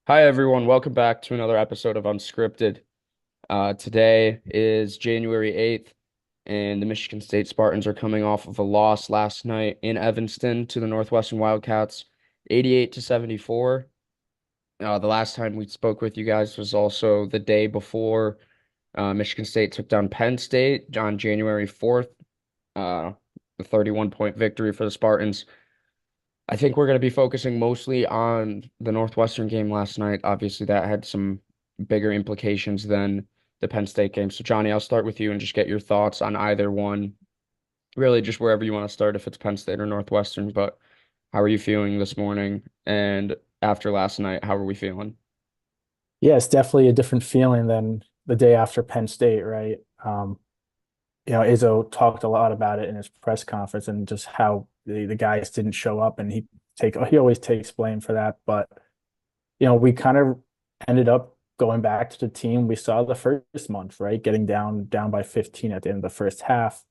Hi, everyone. Welcome back to another episode of Unscripted. Today is January 8th, and the Michigan State Spartans are coming off of a loss last night in Evanston to the Northwestern Wildcats, 88 to 74. The last time we spoke with you guys was also the day before Michigan State took down Penn State on January 4th, the 31-point victory for the Spartans. I think we're going to be focusing mostly on the Northwestern game last night. Obviously, that had some bigger implications than the Penn State game. So, Johnny, I'll start with you and just get your thoughts on either one. Really, just wherever you want to start, if it's Penn State or Northwestern. But how are you feeling this morning? And after last night, how are we feeling? Yeah, it's definitely a different feeling than the day after Penn State, right? Izzo talked a lot about it in his press conference and just how the guys didn't show up, and he always takes blame for that. But we kind of ended up going back to the team we saw the first month, right? Getting down by 15 at the end of the first half,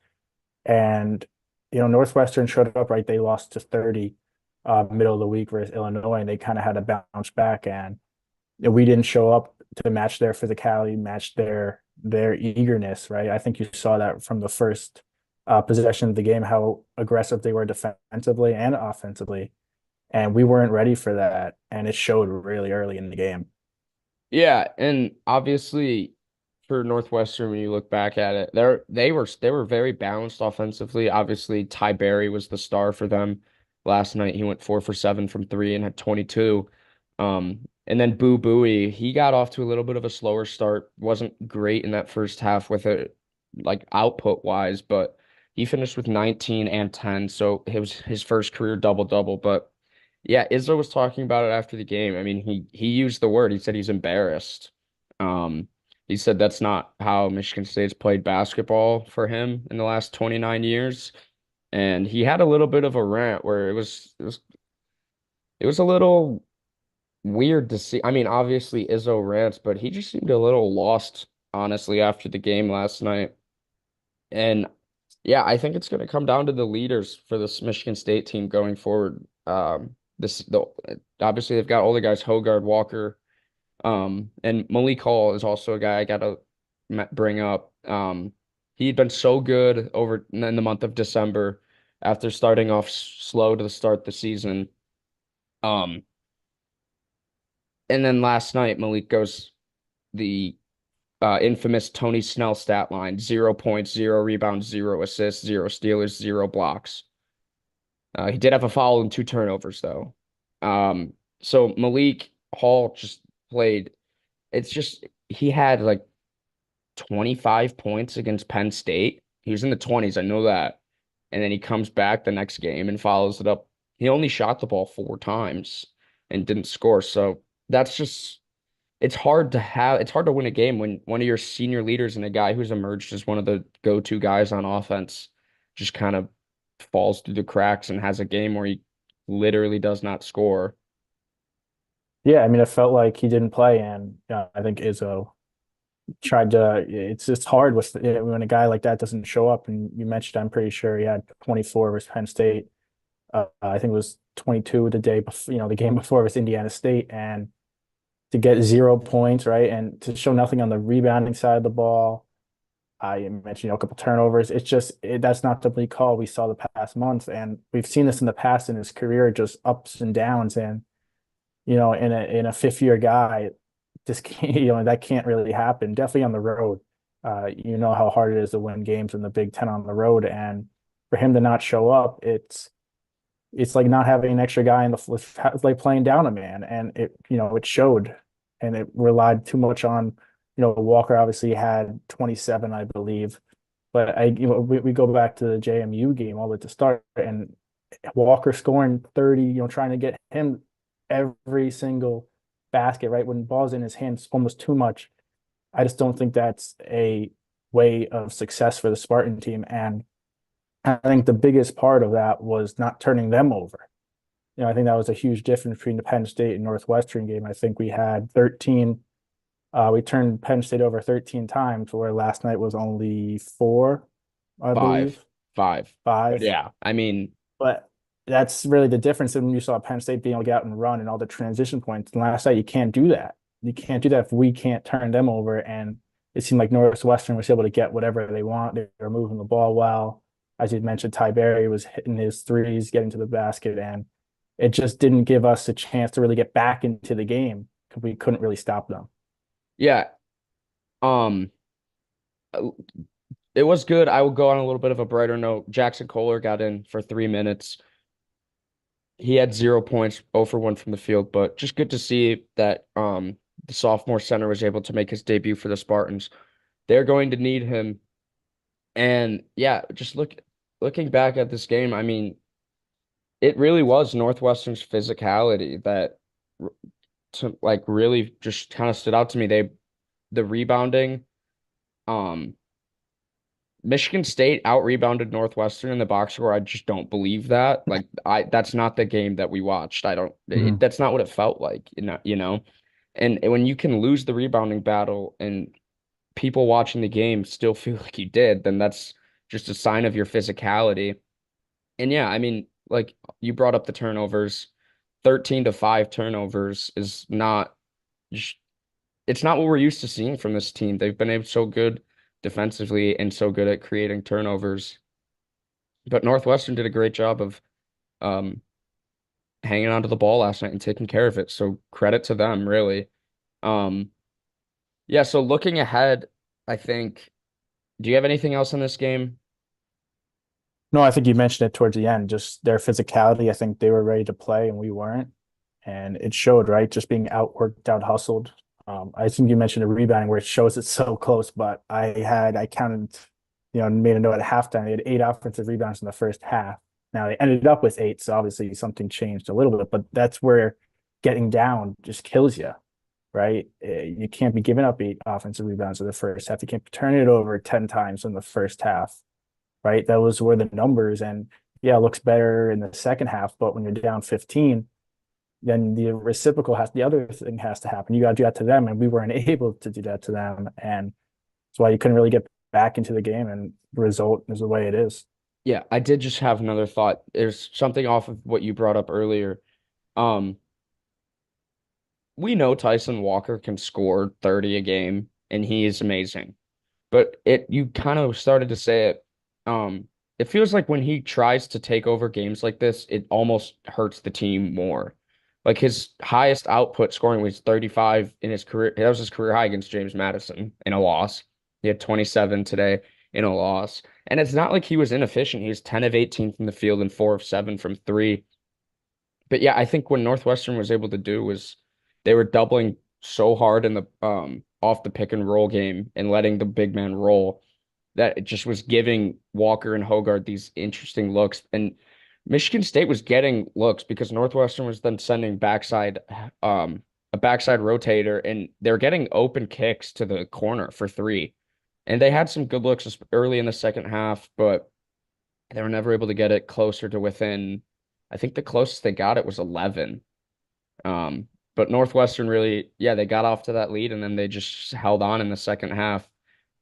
and Northwestern showed up, right? They lost to 30 middle of the week versus Illinois, and they kind of had to bounce back, and we didn't show up to match their physicality, match their eagerness, right? I think you saw that from the first possession of the game, how aggressive they were defensively and offensively, and we weren't ready for that, and it showed really early in the game. Yeah, and obviously for Northwestern, when you look back at it, they were very balanced offensively. Obviously, Ty Berry was the star for them last night. He went 4 for 7 from three and had 22. And then Boo Buie, he got off to a little bit of a slower start. Wasn't great in that first half with it, like output wise, but he finished with 19 and 10, so it was his first career double double. But yeah, Izzo was talking about it after the game. I mean, he used the word. He said he's embarrassed. Um, he said that's not how Michigan State's played basketball for him in the last 29 years. And he had a little bit of a rant where it was a little weird to see. I mean, obviously Izzo rants, but he just seemed a little lost, honestly, after the game last night. And yeah, I think it's going to come down to the leaders for this Michigan State team going forward. Obviously they've got all the guys, Hogard, Walker, and Malik Hall is also a guy I gotta bring up. He'd been so good over in the month of December after starting off slow to start the season. Um, and then last night Malik goes the infamous Tony Snell stat line: 0 points, 0 rebounds, 0 assists, 0 steals, 0 blocks. He did have a foul and 2 turnovers though. So Malik Hall just played. It's just he had like 25 points against Penn State. He was in the 20s, I know that. And then he comes back the next game and follows it up. He only shot the ball 4 times and didn't score. So that's just it's hard to win a game when one of your senior leaders and a guy who's emerged as one of the go-to guys on offense just kind of falls through the cracks and has a game where he literally does not score. Yeah, I mean, it felt like he didn't play, and I think Izzo tried to. It's hard when a guy like that doesn't show up. And you mentioned, I'm pretty sure he had 24 versus Penn State. I think it was 22 the day before, the game before was Indiana State, and to get 0 points, right, and to show nothing on the rebounding side of the ball. I mentioned, a couple turnovers. It's just that's not the Bleak call we saw the past month, and we've seen this in the past in his career, just ups and downs. And in a fifth year guy, this can't, that can't really happen. Definitely on the road. You know how hard it is to win games in the Big Ten on the road, and for him to not show up, it's like not having an extra guy in it's like playing down a man, and it showed, and it relied too much on, Walker obviously had 27, I believe, but we go back to the JMU game all at the start, and Walker scoring 30, trying to get him every single basket, right, when the ball's in his hands almost too much. I just don't think that's a way of success for the Spartan team, and I think the biggest part of that was not turning them over. I think that was a huge difference between the Penn State and Northwestern game. I think we had 13, we turned Penn State over 13 times, where last night was only four, I Five, believe, five. But five. yeah, I mean, But that's really the difference. And you saw Penn State being able to get out and run and all the transition points. And last night, you can't do that. You can't do that if we can't turn them over. And it seemed like Northwestern was able to get whatever they want. They were moving the ball well. As you mentioned, Ty Berry was hitting his threes, getting to the basket, and it just didn't give us a chance to really get back into the game because we couldn't really stop them. Yeah. Um, it was good. I will go on a little bit of a brighter note. Jackson Kohler got in for 3 minutes. He had 0 points, 0 for 1 from the field, but just good to see that the sophomore center was able to make his debut for the Spartans. They're going to need him. And yeah, just looking back at this game, I mean, it really was Northwestern's physicality that to like really just kind of stood out to me. The rebounding, um, Michigan State out rebounded Northwestern in the box score. I just don't believe that. Like that's not the game that we watched. I don't Mhm. that's not what it felt like, you know. And when you can lose the rebounding battle and people watching the game still feel like you did, then that's just a sign of your physicality. And yeah, I mean, like you brought up the turnovers. 13-5 turnovers is not it's not what we're used to seeing from this team. They've been able so good defensively and so good at creating turnovers. But Northwestern did a great job of um, hanging onto the ball last night and taking care of it. So credit to them, really. Um, yeah, so looking ahead, I think, do you have anything else in this game? No, I think you mentioned it towards the end, just their physicality. I think they were ready to play and we weren't. And it showed, right? Just being outworked, out hustled. I think you mentioned the rebounding where it shows it's so close, but I counted, made a note at halftime. They had 8 offensive rebounds in the first half. Now they ended up with 8, so obviously something changed a little bit, but that's where getting down just kills you, right? You can't be giving up 8 offensive rebounds in the first half. You can't be turning it over 10 times in the first half, right? That was where the numbers, and yeah, it looks better in the second half, but when you're down 15, then the other thing has to happen. You got to do that to them, and we weren't able to do that to them, and that's why you couldn't really get back into the game, and the result is the way it is. Yeah, I did just have another thought. There's something off of what you brought up earlier. Um, we know Tyson Walker can score 30 a game, and he is amazing. But you kind of started to say it. It feels like when he tries to take over games like this, it almost hurts the team more. Like his highest output scoring was 35 in his career. That was his career high against James Madison in a loss. He had 27 today in a loss. And it's not like he was inefficient. He was 10 of 18 from the field and 4 of 7 from three. But yeah, I think what Northwestern was able to do was they were doubling so hard in the off the pick and roll game and letting the big man roll that it just was giving Walker and Hogard these interesting looks. And Michigan State was getting looks because Northwestern was then sending a backside rotator and they're getting open kicks to the corner for three. And they had some good looks early in the second half, but they were never able to get it closer to within. I think the closest they got it was 11. Um, but Northwestern really, yeah, they got off to that lead and then they just held on in the second half.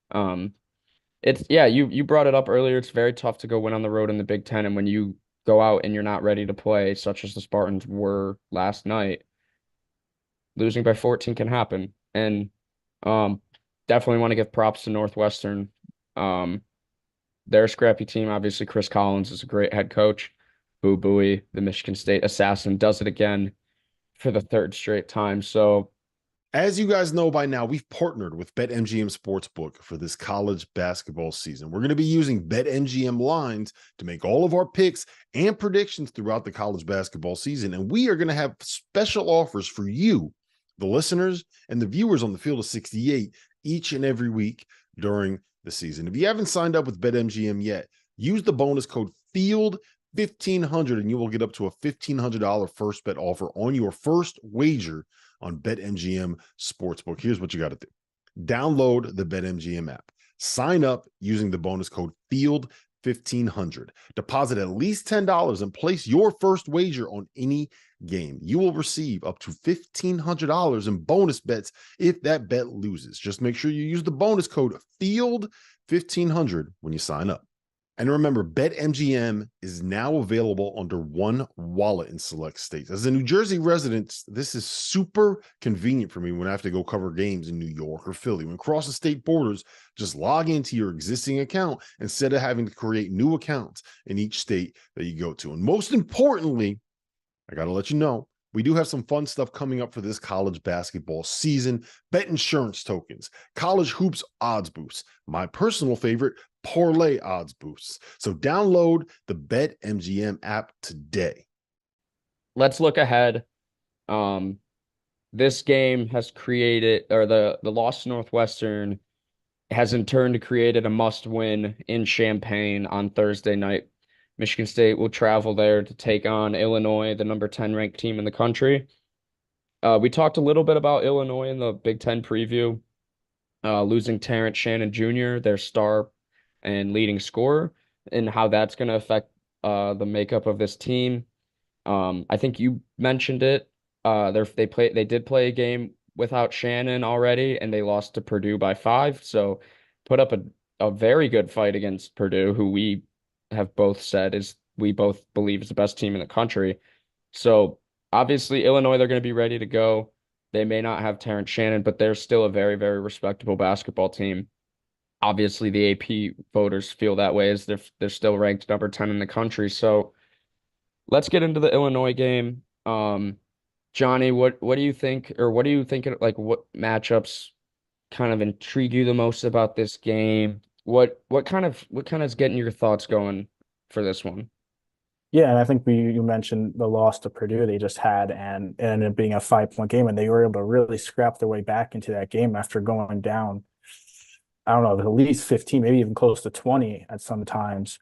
Um, it's yeah, you brought it up earlier. It's very tough to go win on the road in the Big Ten, and when you go out and you're not ready to play, such as the Spartans were last night, losing by 14 can happen. And um, definitely want to give props to Northwestern. Um, they're a scrappy team. Obviously, Chris Collins is a great head coach. Boo Booey, the Michigan State assassin, does it again for the third straight time. So As you guys know by now, we've partnered with BetMGM Sportsbook for this college basketball season. We're going to be using BetMGM lines to make all of our picks and predictions throughout the college basketball season. And we are going to have special offers for you, the listeners and the viewers on the Field of 68 each and every week during the season. If you haven't signed up with BetMGM yet, use the bonus code FIELD1500 and you will get up to a $1,500 first bet offer on your first wager on BetMGM Sportsbook. Here's what you got to do. Download the BetMGM app. Sign up using the bonus code FIELD1500. Deposit at least $10 and place your first wager on any game. You will receive up to $1,500 in bonus bets if that bet loses. Just make sure you use the bonus code FIELD1500 when you sign up. And remember, BetMGM is now available under one wallet in select states. As a New Jersey resident, this is super convenient for me when I have to go cover games in New York or Philly. When crossing state borders, just log into your existing account instead of having to create new accounts in each state that you go to. And most importantly, I got to let you know, we do have some fun stuff coming up for this college basketball season. Bet insurance tokens, college hoops odds boosts, my personal favorite, parlay odds boosts. So download the BetMGM app today. Let's look ahead. Um, this game has created, or the loss to Northwestern has in turn created a must win in Champaign on Thursday night. Michigan State will travel there to take on Illinois, the number 10 ranked team in the country. We talked a little bit about Illinois in the Big Ten preview, losing Terrence Shannon Jr., their star and leading scorer, and how that's going to affect the makeup of this team. I think you mentioned it. They did play a game without Shannon already, and they lost to Purdue by 5. So put up a very good fight against Purdue, who we have both said is we both believe is the best team in the country. So obviously Illinois, they're going to be ready to go. They may not have Terrence Shannon, but they're still a very, very respectable basketball team. Obviously, the AP voters feel that way as they're still ranked number 10 in the country. So let's get into the Illinois game. Johnny, what do you think, or what do you think, like what matchups kind of intrigue you the most about this game? What kind of is getting your thoughts going for this one? Yeah, and I think you mentioned the loss to Purdue they just had, and it ended up being a 5 point game, and they were able to really scrap their way back into that game after going down. I don't know, at least 15, maybe even close to 20 at some times.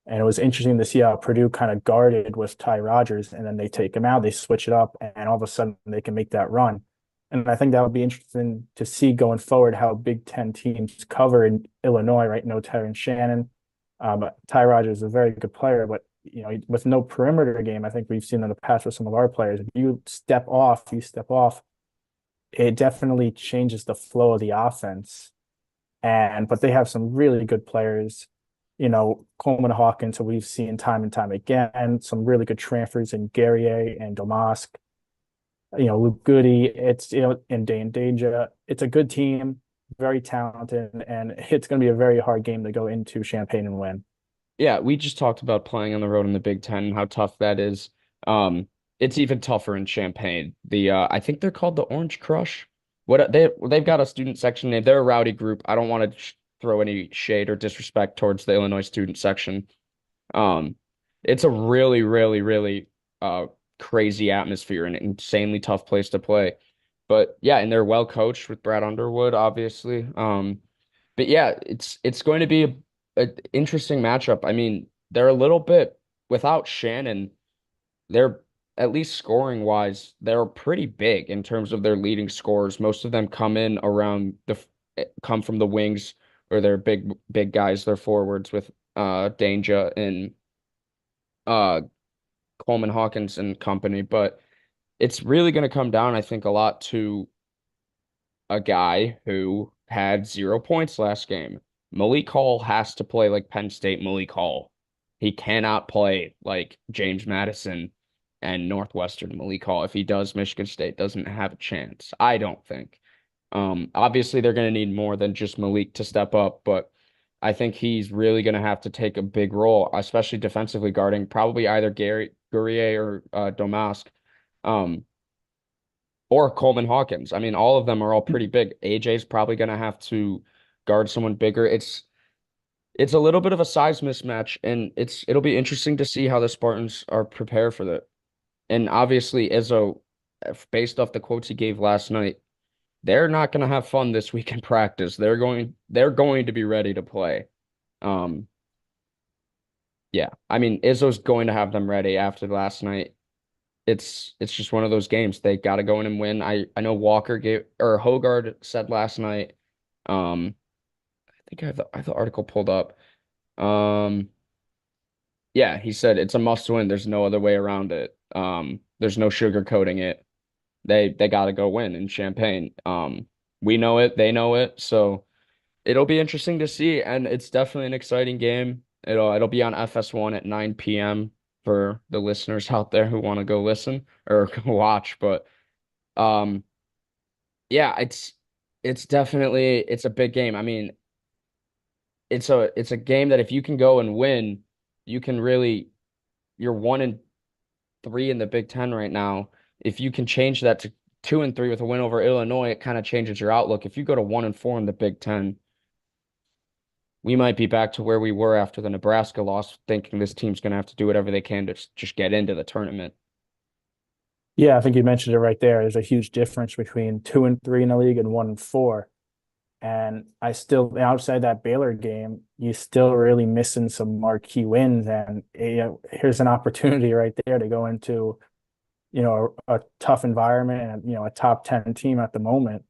And it was interesting to see how Purdue kind of guarded with Ty Rodgers, and then they take him out, they switch it up, and all of a sudden they can make that run. And I think that would be interesting to see going forward how Big Ten teams cover in Illinois, right? No Terrence Shannon. But Ty Rodgers is a very good player, but with no perimeter game, I think we've seen in the past with some of our players. If you step off, it definitely changes the flow of the offense. But they have some really good players, Coleman Hawkins, who we've seen time and time again, some really good transfers in Guerrier and Domask, Luke Goody, and Dane Danger. It's a good team, very talented, and it's going to be a very hard game to go into Champaign and win. Yeah, we just talked about playing on the road in the Big Ten and how tough that is. It's even tougher in Champaign. I think they're called the Orange Crush. They've got a student section name. They're a rowdy group. I don't want to throw any shade or disrespect towards the Illinois student section. Um, it's a really, really, really crazy atmosphere and an insanely tough place to play. But yeah, and they're well coached with Brad Underwood, obviously. But yeah, it's going to be a interesting matchup. I mean, they're a little bit without Shannon, they're at least scoring wise, they're pretty big in terms of their leading scorers. Most of them come from the wings or they're big guys, they're forwards with Danger and uh Coleman Hawkins and company, but it's really going to come down, I think, a lot to a guy who had 0 points last game. Malik Hall has to play like Penn State Malik Hall. He cannot play like James Madison and Northwestern Malik Hall. If he does, Michigan State doesn't have a chance. I don't think. Obviously, they're going to need more than just Malik to step up, but I think he's really going to have to take a big role, especially defensively guarding probably either Gary Guerrier or Domask. Um, or Coleman Hawkins. I mean, all of them are all pretty big. AJ's probably going to have to guard someone bigger. It's a little bit of a size mismatch, and it'll be interesting to see how the Spartans are prepared for that. And obviously, Izzo, based off the quotes he gave last night, they're not going to have fun this week in practice. They're going to be ready to play. Um, yeah, I mean, Izzo's going to have them ready after last night. It's just one of those games. They got to go in and win. I know Walker gave or Hogard said last night. I think I have the article pulled up. Um, yeah, he said it's a must win. There's no other way around it. There's no sugarcoating it. They got to go win in Champaign. We know it. They know it. So it'll be interesting to see, and it's definitely an exciting game. It'll be on FS1 at 9 p.m. for the listeners out there who want to go listen or go watch. But um, yeah, it's definitely it's a big game. I mean, it's a game that if you can go and win, you can really you're 1-3 in the Big Ten right now. If you can change that to 2-3 with a win over Illinois, it kind of changes your outlook. If you go to 1-4 in the Big Ten, we might be back to where we were after the Nebraska loss, thinking this team's going to have to do whatever they can to just get into the tournament. Yeah, I think you mentioned it right there. There's a huge difference between 2-3 in the league and 1-4. And I still, outside that Baylor game, you still really missing some marquee wins. And here's an opportunity right there to go into, a tough environment and, a top 10 team at the moment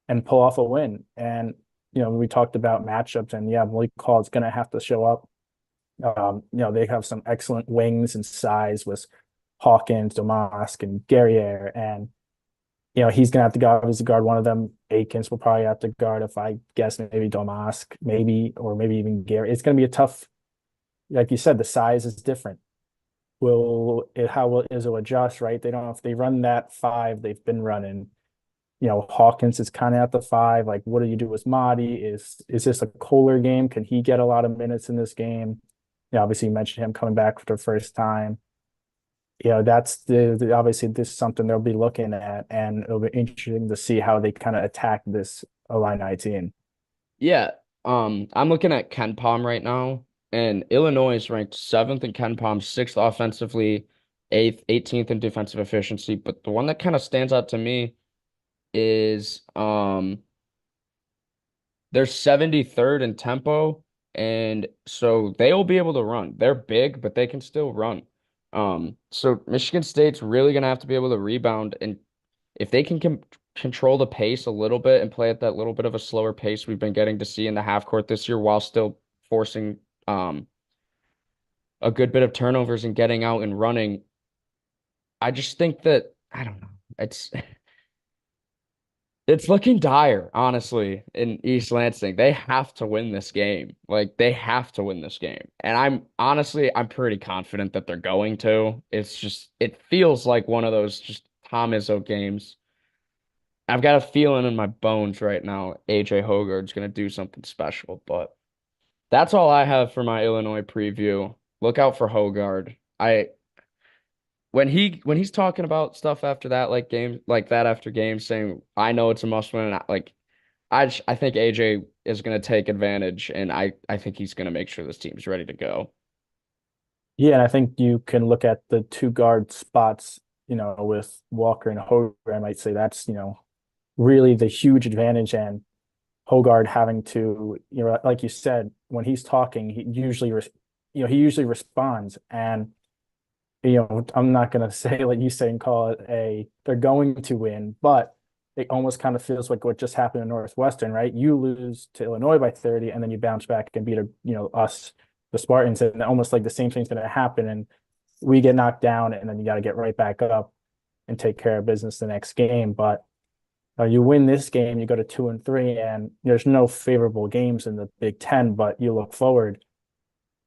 and pull off a win. And, we talked about matchups and yeah, Malik Hall is going to have to show up. They have some excellent wings and size with Hawkins, Domask, and Guerriere. And, he's going to have to obviously guard one of them. Akins will probably have to guard, if I guess, maybe Domask, maybe, or maybe even Gary. It's going to be a tough, like you said, the size is different. How will Izzo adjust, right? They don't know if they run that five they've been running. Hawkins is kind of at the five. Like, what do you do with Mahdi? Is this a Kohler game? Can he get a lot of minutes in this game? Obviously you mentioned him coming back for the first time. That's obviously this is something they'll be looking at, and it'll be interesting to see how they kind of attack this Illini team. Yeah, I'm looking at Ken Palm right now, and Illinois is ranked seventh in Ken Palm, sixth offensively, eighth, 18th in defensive efficiency. But the one that kind of stands out to me is they're 73rd in tempo, and so they'll be able to run. They're big, but they can still run. So Michigan State's really gonna have to be able to rebound, and if they can control the pace a little bit and play at that little bit of a slower pace we've been getting to see in the half court this year, while still forcing a good bit of turnovers and getting out and running, I just think that I don't know. It's looking dire, honestly, in East Lansing. They have to win this game. Like they have to win this game. And I'm pretty confident that they're going to. It's just it feels like one of those just Tom Izzo games. I've got a feeling in my bones right now AJ Hoggard's gonna do something special, but that's all I have for my Illinois preview. Look out for Hoggard. I when he's talking about stuff after that, like games like that after games, saying I know it's a must win, and I think AJ is going to take advantage, and I think he's going to make sure this team's ready to go. Yeah, and I think you can look at the two guard spots, with Walker and Hoger. I might say that's, really the huge advantage. And Hogard having to, like you said, when he's talking, he usually responds. And I'm not gonna say like you say and call it they're going to win, but it almost kind of feels like what just happened in Northwestern, right? You lose to Illinois by 30, and then you bounce back and beat us, the Spartans, and almost like the same thing's gonna happen. And we get knocked down, and then you got to get right back up and take care of business the next game. But you win this game, you go to 2-3, and there's no favorable games in the Big Ten, but you look forward,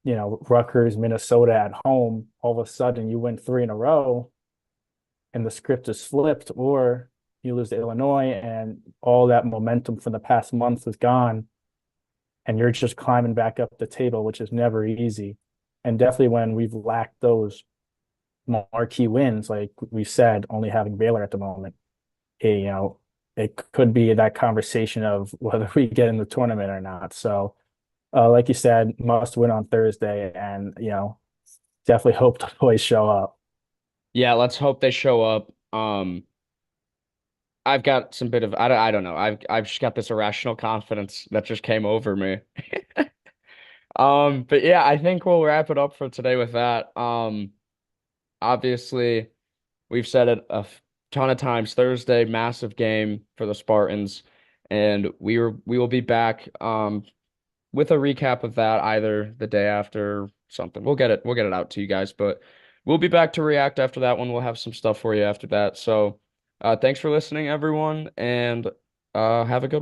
Rutgers, Minnesota at home, all of a sudden you win three in a row and the script is flipped, or you lose to Illinois and all that momentum from the past month is gone and you're just climbing back up the table, which is never easy. And definitely when we've lacked those marquee wins, like we said, only having Baylor at the moment, it could be that conversation of whether we get in the tournament or not. So, like you said, must win on Thursday, and definitely hope the boys show up. Yeah, let's hope they show up. I've got some bit of I don't know. I've just got this irrational confidence that just came over me. But yeah, I think we'll wrap it up for today with that. Obviously, we've said it ton of times. Thursday, massive game for the Spartans, and we will be back with a recap of that either the day after or something. We'll get it out to you guys, but we'll be back to react after that one. We'll have some stuff for you after that. So, thanks for listening, everyone, and have a good one.